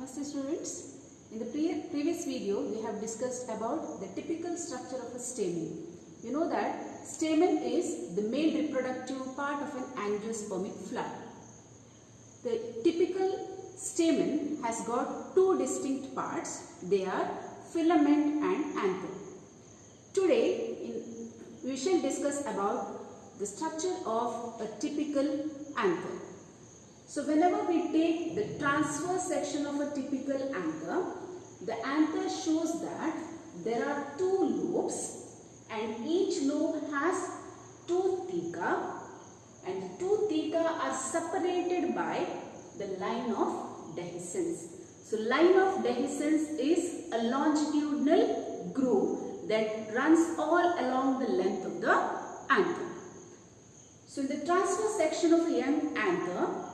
Namaste students. In the previous video we have discussed about the typical structure of a stamen. You know that stamen is the male reproductive part of an angiospermic flower. The typical stamen has got two distinct parts. They are filament and anther. Today we shall discuss about the structure of a typical anther. So whenever we take the transverse section of a typical anther shows that there are two lobes and each lobe has two theca, and two theca are separated by the line of dehiscence. So line of dehiscence is a longitudinal groove that runs all along the length of the anther. So in the transverse section of a young anther,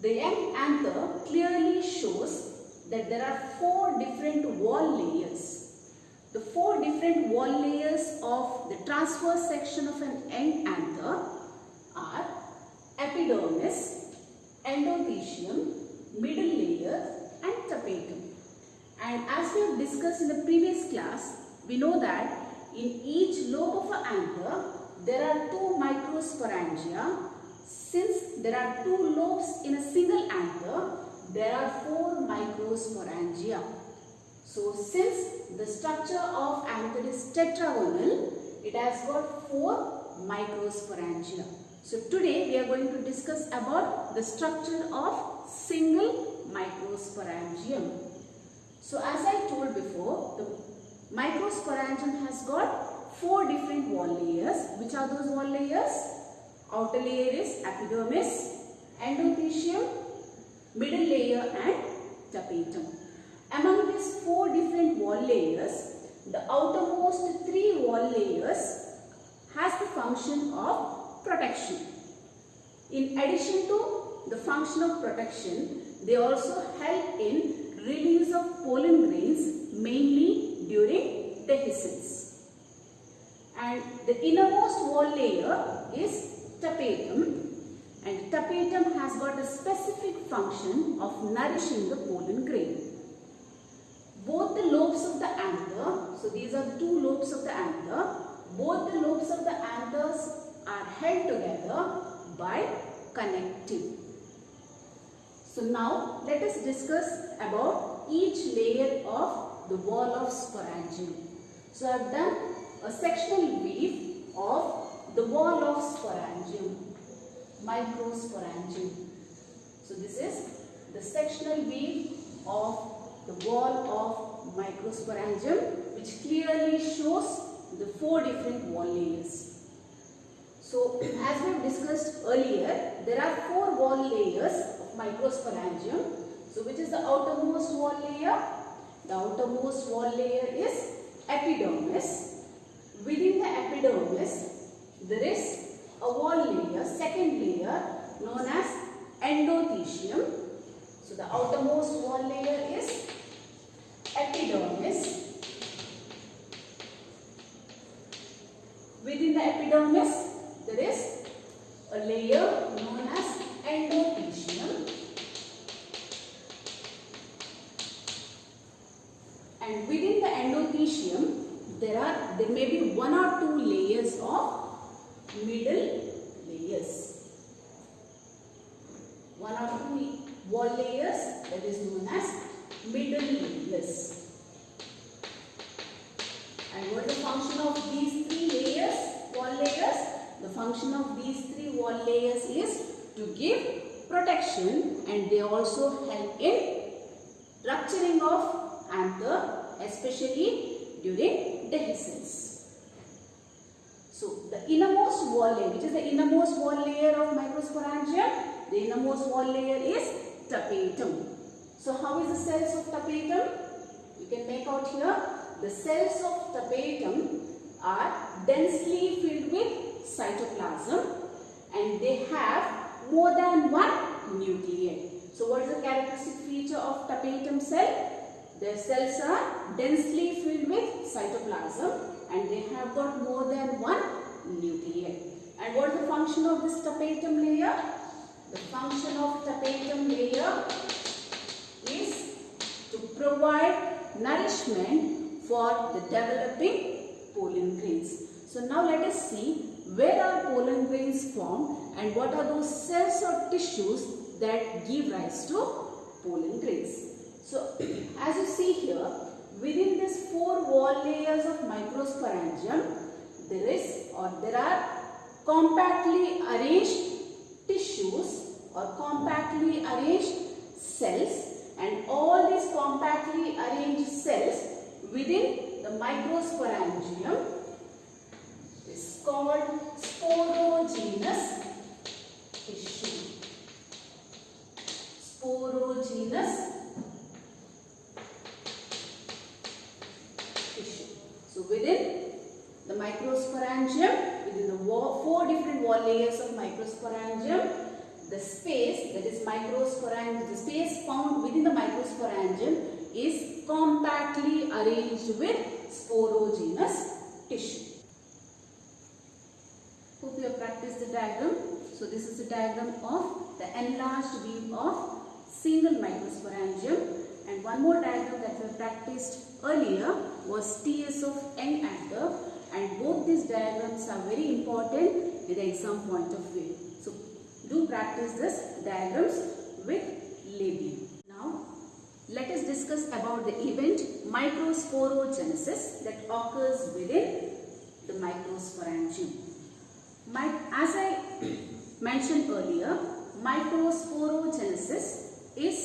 the young anther clearly shows that there are four different wall layers. The four different wall layers of the transverse section of an young anther are epidermis, endothecium, middle layer and tapetum. And as we have discussed in the previous class, we know that in each lobe of an anther there are two microsporangia. Since there are two lobes in a single anther, there are four microsporangia. So since the structure of anther is tetragonal, it has got four microsporangia. So today we are going to discuss about the structure of single microsporangium. So as I told before, the microsporangium has got four different wall layers. Which are those wall layers? Outer layer is epidermis, endothecium, middle layer and tapetum. Among these four different wall layers, the outermost three wall layers has the function of protection. In addition to the function of protection, they also help in release of pollen grains, mainly during dehiscence. And the innermost wall layer is tapetum, and tapetum has got a specific function of nourishing the pollen grain. Both the lobes of the anther, so these are the two lobes of the anther, both the lobes of the anthers are held together by connective. So now let us discuss about each layer of the wall of sporangium. So I have done a sectional weave of the wall of sporangium, microsporangium. So this is the sectional weave of the wall of microsporangium, which clearly shows the four different wall layers. So as we have discussed earlier, there are four wall layers of microsporangium. So which is the outermost wall layer? The outermost wall layer is epidermis. Within the epidermis, there is a wall layer, second layer known as endothecium. So the outermost wall layer is epidermis. Within the epidermis, there is a layer known as endothecium. And within the endothecium, there may be one or two layers of middle layers. One or two wall layers, that is known as middle layers. And what is the function of these three layers, wall layers? The function of these three wall layers is to give protection, and they also help in rupturing of anther, especially during dehiscence. So the innermost wall layer, which is the innermost wall layer of microsporangium? The innermost wall layer is tapetum. So how is the cells of tapetum? You can make out here. The cells of tapetum are densely filled with cytoplasm, and they have more than one nuclei. So what is the characteristic feature of tapetum cell? Their cells are densely filled with cytoplasm, and they have got more than one nuclei. And what is the function of this tapetum layer? The function of tapetum layer is provide nourishment for the developing pollen grains. So now let us see where are pollen grains formed and what are those cells or tissues that give rise to pollen grains. So as you see here, within these 4 wall layers of microsporangium, there are compactly arranged tissues or compactly arranged cells, and all these compactly arranged cells within the microsporangium is called sporogenous tissue. Sporogenous tissue. So within the microsporangium, within the 4 different wall layers of microsporangium, the space, that is microsporangium, the space found within the microsporangium is compactly arranged with sporogenous tissue. Hope you have practiced the diagram. So this is a diagram of the enlarged view of single microsporangium, and one more diagram that we have practiced earlier was TS of young anther, and both these diagrams are very important in the exam point of view. So do practice this diagrams with labeling. Now let us discuss about the event microsporogenesis that occurs within the microsporangium. As I mentioned earlier, microsporogenesis is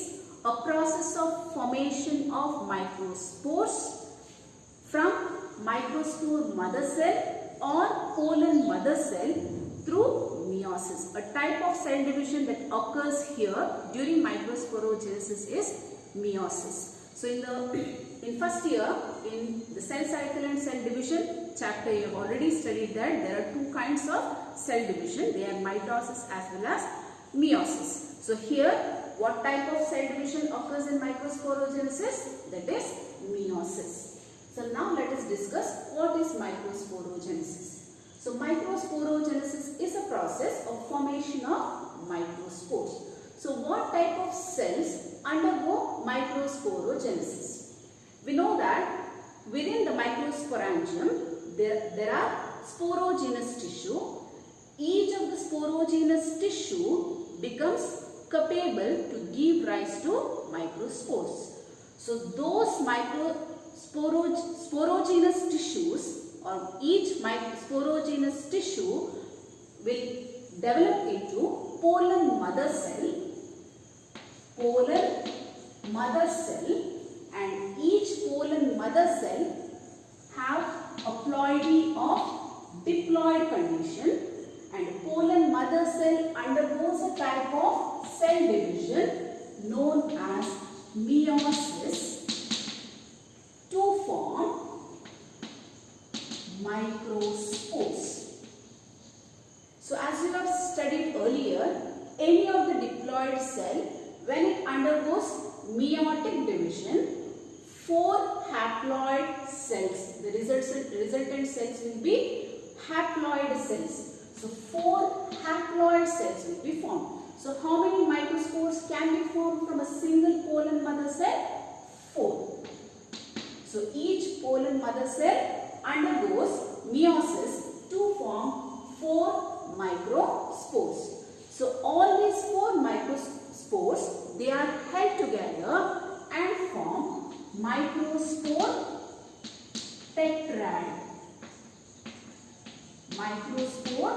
a process of formation of microspores from microspore mother cell or pollen mother cell through meiosis. A type of cell division that occurs here during microsporogenesis is meiosis. So in first year, in the cell cycle and cell division chapter, you have already studied that there are 2 kinds of cell division. They are mitosis as well as meiosis. So here, what type of cell division occurs in microsporogenesis? That is meiosis. So now let us discuss what is microsporogenesis. So microsporogenesis is a process of formation of microspores. So what type of cells undergo microsporogenesis? We know that within the microsporangium there are sporogenous tissue. Each of the sporogenous tissue becomes capable to give rise to microspores. So those sporogenous tissues, or each sporogenous tissue will develop into pollen mother cell, and each pollen mother cell have a ploidy of diploid condition, and pollen mother cell undergoes a type of cell division known as meiosis to form microspores. So as you have studied earlier, any of the diploid cell, when it undergoes meiotic division, 4 haploid cells, the resultant cells will be haploid cells. So 4 haploid cells will be formed. So how many microspores can be formed from a single pollen mother cell? 4. So each pollen mother cell undergoes meiosis to form 4 microspores. So all these 4 microspores, they are held together and form microspore tetrad. Microspore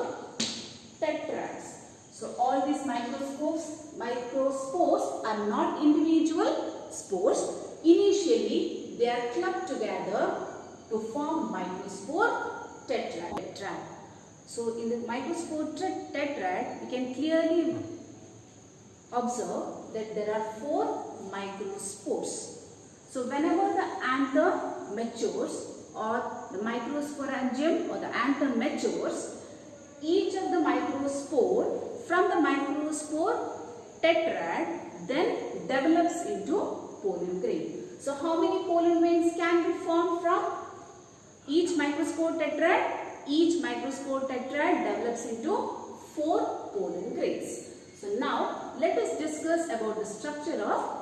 tetrads. So all these microspores are not individual spores. Initially, they are clubbed together to form microspore tetrad. So in the microspore tetrad, we can clearly observe that there are 4 microspores. So whenever the anther matures, or the microsporangium or the anther matures, each of the microspore from the microspore tetrad then develops into pollen grain. So how many pollen grains can be formed from each microspore tetrad? Each microspore tetrad develops into 4 pollen grains. So now let us discuss about the structure of